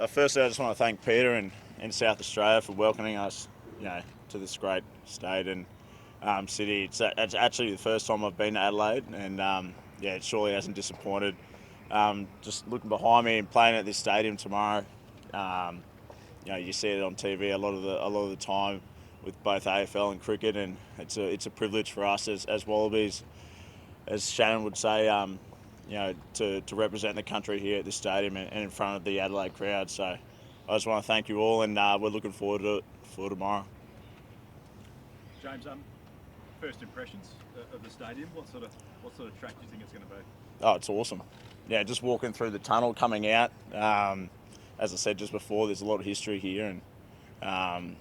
Firstly, I just want to thank Peter and South Australia for welcoming us, to this great state and city. It's actually the first time I've been to Adelaide, and it surely hasn't disappointed. Just looking behind me and playing at this stadium tomorrow, um, you see it on TV a lot of the time with both AFL and cricket, and it's a privilege for us as Wallabies, as Shannon would say, to represent the country here at this stadium and in front of the Adelaide crowd. So I just want to thank you all, and we're looking forward to it for tomorrow. James, first impressions of the stadium. What sort of track do you think it's going to be? Oh, it's awesome. Yeah, just walking through the tunnel coming out. As I said just before, there's a lot of history here, and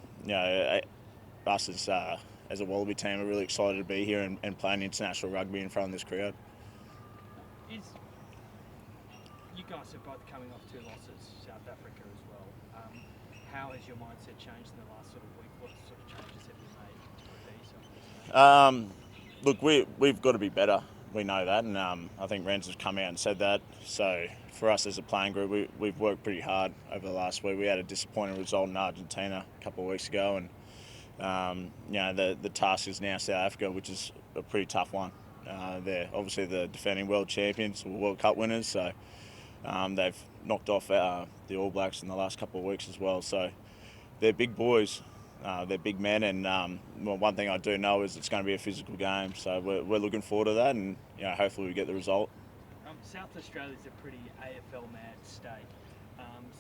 us as a Wallaby team are really excited to be here and playing international rugby in front of this crowd. You guys are both coming off 2 losses, South Africa as well. How has your mindset changed in the last sort of week? What sort of changes have you made to prepare yourself? Look, we've got to be better. We know that, and I think Rens has come out and said that. So for us as a playing group, we've worked pretty hard over the last week. We had a disappointing result in Argentina a couple of weeks ago, and the task is now South Africa, which is a pretty tough one. They're obviously the defending world champions, or World Cup winners, so they've knocked off the All Blacks in the last couple of weeks as well. So they're big boys, they're big men, and one thing I do know is it's going to be a physical game. So we're looking forward to that, and hopefully we get the result. South Australia's a pretty AFL mad state.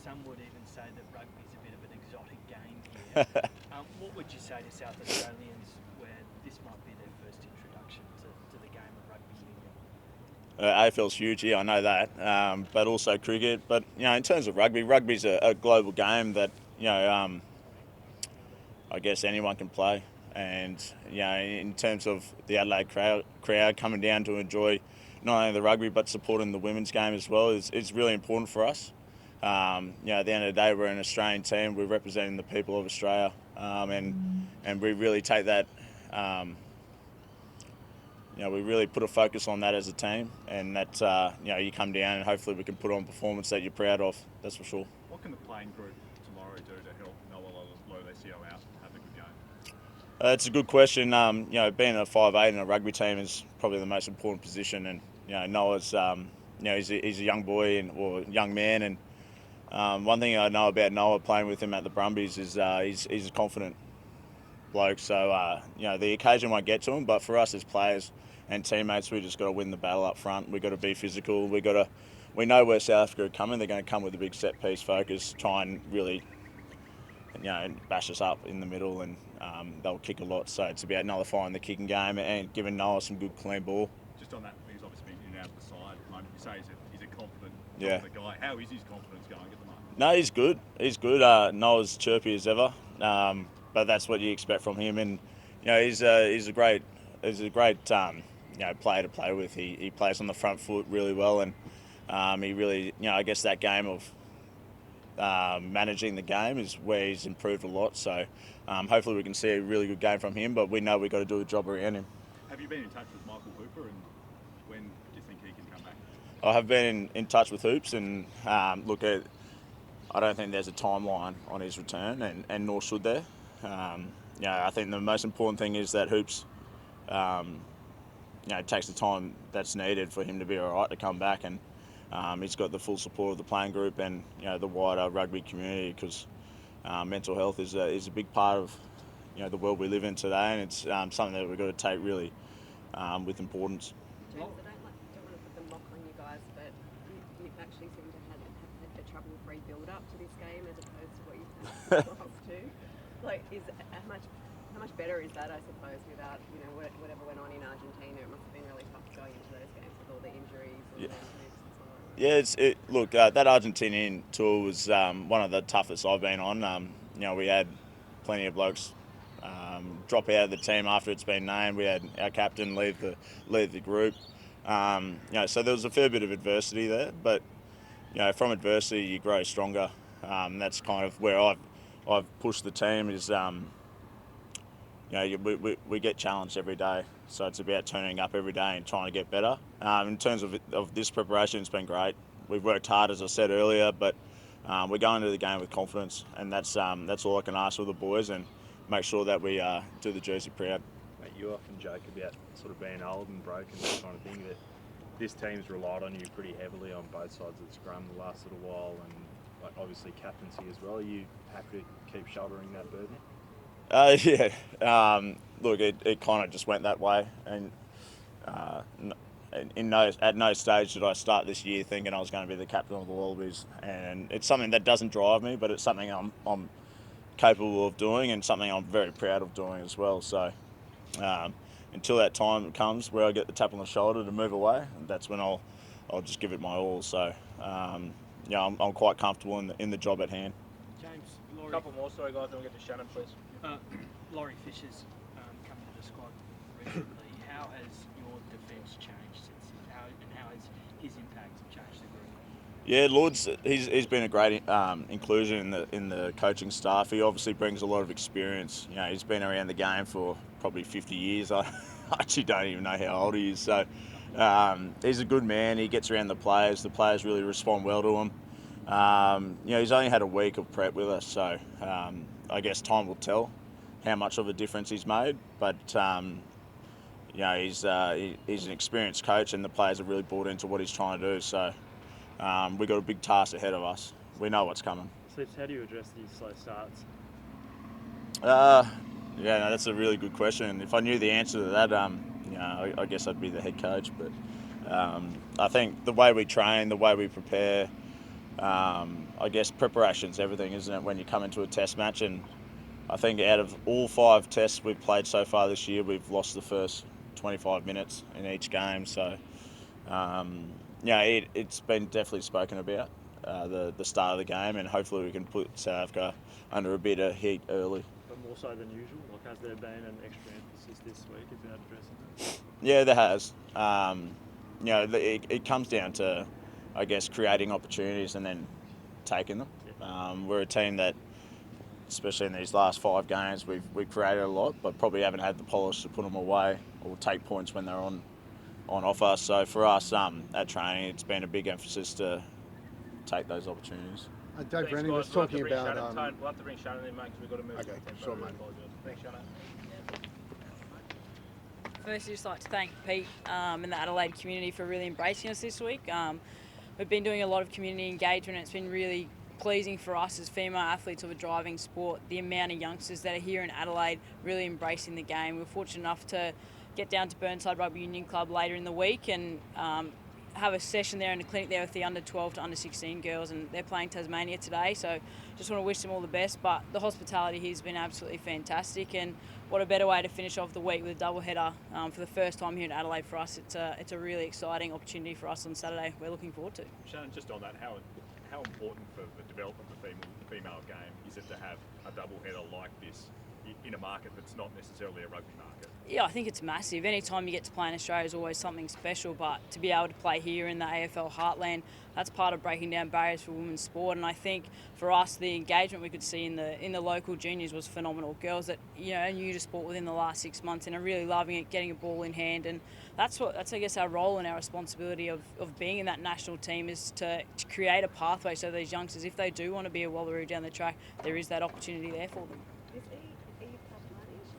Some would even say that rugby's a bit of an exotic game here. What would you say to South Australians where this might be their first introduction to the game of rugby union? AFL's huge, I know that, but also cricket. But in terms of rugby's a global game that I guess anyone can play. And in terms of the Adelaide crowd coming down to enjoy not only the rugby but supporting the women's game as well is really important for us. At the end of the day, we're an Australian team. We're representing the people of Australia, and we really take that. We really put a focus on that as a team, and that you come down and hopefully we can put on a performance that you're proud of. That's for sure. What can the playing group tomorrow do to help Noah Lolesio out have a good game? It's a good question. Being a 5'8" in a rugby team is probably the most important position, and Noah's he's a young boy or young man, and one thing I know about Noah playing with him at the Brumbies is he's a confident bloke. So the occasion won't get to him, but for us as players and teammates, we just got to win the battle up front. We got to be physical. We know where South Africa are coming. They're going to come with a big set piece focus, try and really bash us up in the middle, and they'll kick a lot. So it's about nullifying the kicking game and giving Noah some good clean ball. Just on that, he's obviously been in and out of the side at the moment. You say he's a confident guy. How is his confidence going at the moment? No, he's good. He's good. Noah's chirpy as ever, but that's what you expect from him. And he's a great player to play with. He plays on the front foot really well, and he really I guess that game of managing the game is where he's improved a lot. So hopefully we can see a really good game from him. But we know we've got to do a job around him. Have you been in touch with Michael Hooper, and when do you think he can come back? I have been in touch with Hoops, and I don't think there's a timeline on his return, and nor should there. I think the most important thing is that Hoops takes the time that's needed for him to be all right to come back, and he's got the full support of the playing group and the wider rugby community, because mental health is a big part of the world we live in today, and it's something that we've got to take really with importance. James, I don't want to put the mock on you guys, but you actually seem to have had a trouble-free build-up to this game as opposed to what you've had the last two. How much better is that, I suppose, without whatever went on in Argentina? It must have been really tough going into those games with all the injuries and the moves and so on. Yeah, that Argentinian tour was one of the toughest I've been on. We had plenty of blokes drop out of the team after it's been named. We had our captain leave the group. So there was a fair bit of adversity there, but from adversity you grow stronger. That's kind of where I've pushed the team is we get challenged every day, so it's about turning up every day and trying to get better. In terms of this preparation, it's been great. We've worked hard, as I said earlier, but we're going into the game with confidence, and that's all I can ask of the boys, and make sure that we do the jersey proud. Mate, you often joke about sort of being old and broken, that kind of thing, but this team's relied on you pretty heavily on both sides of the scrum the last little while, and like, obviously captaincy as well. Are you happy to keep shouldering that burden? Yeah. Look, it kind of just went that way, and at no stage did I start this year thinking I was going to be the captain of the Wallabies, and it's something that doesn't drive me, but it's something I'm capable of doing, and something I'm very proud of doing as well. So until that time comes where I get the tap on the shoulder to move away, that's when I'll just give it my all. So I'm quite comfortable in the job at hand. James, A Laurie, couple more, sorry guys, then we'll get to Shannon, please. Laurie Fisher's come into the squad recently. How has your defence changed since how has his impact changed the group? Yeah, Lord's he's been a great inclusion in the coaching staff. He obviously brings a lot of experience. You know, he's been around the game for probably 50 years. I actually don't even know how old he is. So he's a good man. He gets around the players. The players really respond well to him. He's only had a week of prep with us, so I guess time will tell how much of a difference he's made. But he's an experienced coach, and the players have really bought into what he's trying to do. So we've got a big task ahead of us. We know what's coming. Slips, how do you address these slow starts? That's a really good question. If I knew the answer to that, I guess I'd be the head coach. But I think the way we train, the way we prepare, I guess preparation's everything, isn't it, when you come into a test match? And I think out of all 5 tests we've played so far this year, we've lost the first 25 minutes in each game. So, it's been definitely spoken about, the start of the game, and hopefully we can put South Africa under a bit of heat early. But more so than usual? Like, has there been an extra emphasis this week about addressing that? Yeah, there has. It comes down to, I guess, creating opportunities and then taking them. We're a team that, especially in these last 5 games, we've created a lot, but probably haven't had the polish to put them away or take points when they're on offer. So for us, at training, it's been a big emphasis to take those opportunities. Dave Brennan was talking about... We'll have to bring Shannon in, mate, because we've got to move. Okay, to the tempo. sure, mate. Thanks, Shannon. Firstly, just like to thank Pete and the Adelaide community for really embracing us this week. We've been doing a lot of community engagement, and it's been really pleasing for us as female athletes of a driving sport, the amount of youngsters that are here in Adelaide really embracing the game. We're fortunate enough to get down to Burnside Rugby Union Club later in the week and have a session there and a clinic there with the under 12 to under 16 girls, and they're playing Tasmania today, so just want to wish them all the best. But the hospitality here has been absolutely fantastic, and what a better way to finish off the week with a double header for the first time here in Adelaide for us. It's a really exciting opportunity for us on Saturday. We're looking forward to. Shannon, just on that, how important for the development of the female game is it to have a double header like this in a market that's not necessarily a rugby market? Yeah, I think it's massive. Anytime you get to play in Australia is always something special, but to be able to play here in the AFL heartland, that's part of breaking down barriers for women's sport. And I think for us, the engagement we could see in the local juniors was phenomenal. Girls that are new to sport within the last 6 months and are really loving it, getting a ball in hand, and that's I guess our role and our responsibility of being in that national team is to create a pathway so these youngsters, if they do want to be a Wallaroo down the track, there is that opportunity there for them. Is Eve Kapani, she's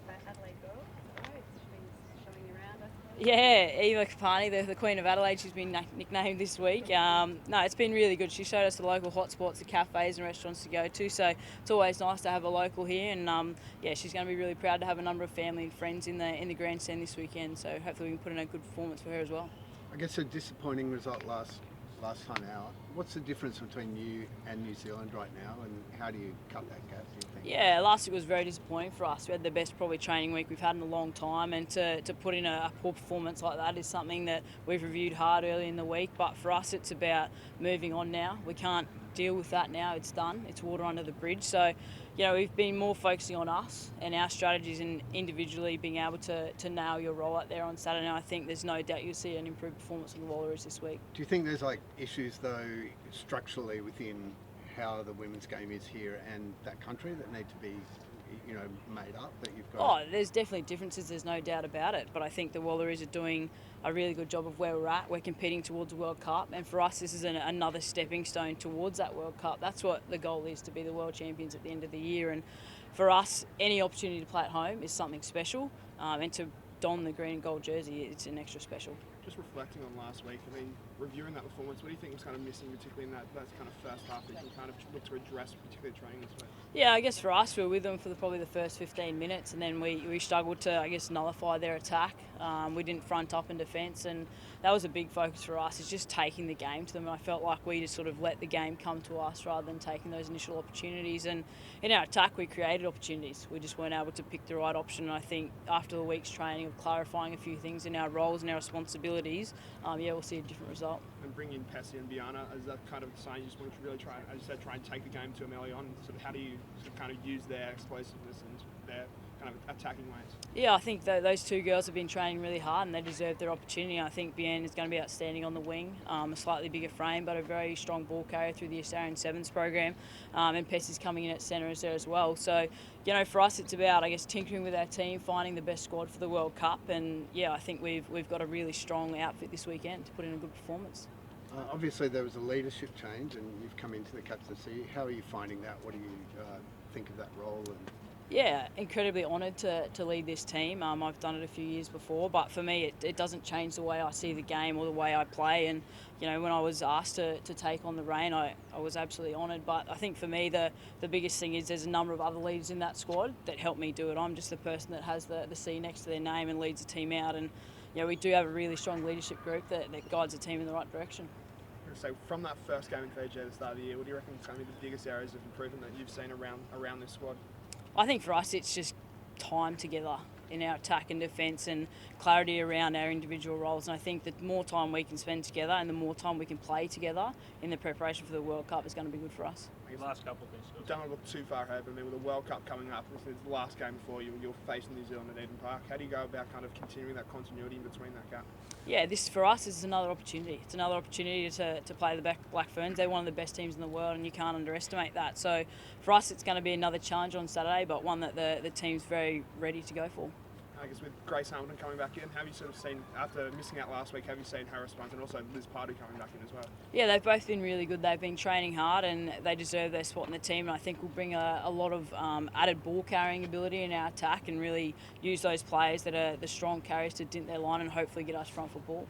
the Adelaide girl, right? She's been showing you around, I suppose. Yeah, Eva Kapani, the Queen of Adelaide, she's been nicknamed this week. No, it's been really good. She showed us the local hotspots, the cafes and restaurants to go to, so it's always nice to have a local here, and she's going to be really proud to have a number of family and friends in the grandstand this weekend, so hopefully we can put in a good performance for her as well. I guess a disappointing result last time out. What's the difference between you and New Zealand right now, and how do you cut that gap, do you think? Yeah, last week was very disappointing for us. We had the best probably training week we've had in a long time, and to put in a poor performance like that is something that we've reviewed hard early in the week, but for us it's about moving on now. We can't deal with that now. It's done. It's water under the bridge. So, we've been more focusing on us and our strategies and individually being able to nail your role out there on Saturday. And I think there's no doubt you'll see an improved performance from the Wallaroos this week. Do you think there's issues though structurally within how the women's game is here and that country that need to be made up that you've got? Oh, there's definitely differences, there's no doubt about it. But I think the Wallaroos are doing a really good job of where we're at. We're competing towards the World Cup, and for us, this is another stepping stone towards that World Cup. That's what the goal is, to be the world champions at the end of the year. And for us, any opportunity to play at home is something special, and to don the green and gold jersey, it's an extra special. Just reflecting on last week, I mean, reviewing that performance, what do you think was kind of missing, particularly in that kind of first half that you can kind of look to address, particularly training this week? Yeah, I guess for us, we were with them for probably the first 15 minutes, and then we struggled to, I guess, nullify their attack. We didn't front up in defence, and that was a big focus for us, is just taking the game to them. And I felt like we just sort of let the game come to us rather than taking those initial opportunities. And in our attack, we created opportunities. We just weren't able to pick the right option. And I think after the week's training of clarifying a few things in our roles and our responsibilities, we'll see a different result. And bring in Pessi and Biana, is that kind of saying you just want to really try, as you said, try and take the game to them early on? Sort of how do you sort of kind of use their explosiveness and their kind of attacking ways? Yeah, I think those two girls have been training really hard and they deserve their opportunity. I think Bian is going to be outstanding on the wing, a slightly bigger frame but a very strong ball carrier through the Australian Sevens program, and Pess is coming in at centre as well. So, for us it's about, I guess, tinkering with our team, finding the best squad for the World Cup, and I think we've got a really strong outfit this weekend to put in a good performance. Obviously there was a leadership change and you've come into the captaincy. How are you finding that? What do you think of that role? Yeah, incredibly honoured to lead this team. I've done it a few years before, but for me it doesn't change the way I see the game or the way I play. And when I was asked to take on the reign, I was absolutely honoured. But I think for me the biggest thing is there's a number of other leaders in that squad that help me do it. I'm just the person that has the C next to their name and leads the team out. And we do have a really strong leadership group that guides the team in the right direction. So from that first game in Fiji at the start of the year, what do you reckon is going to be the biggest areas of improvement that you've seen around this squad? I think for us it's just time together in our attack and defence and clarity around our individual roles. And I think the more time we can spend together and the more time we can play together in the preparation for the World Cup is going to be good for us. Last couple of things. Don't want to look too far ahead, but with the World Cup coming up, this is the last game before you're facing New Zealand at Eden Park. How do you go about kind of continuing that continuity in between that gap? Yeah, this for us is another opportunity. It's another opportunity to play the Black Ferns. They're one of the best teams in the world and you can't underestimate that. So for us it's going to be another challenge on Saturday, but one that the team's very ready to go for. I guess with Grace Hamilton coming back in, have you sort of seen, after missing out last week, have you seen her response, and also Liz Pardue coming back in as well? Yeah, they've both been really good. They've been training hard and they deserve their spot in the team, and I think we'll bring a lot of added ball carrying ability in our attack and really use those players that are the strong carriers to dint their line and hopefully get us front for ball.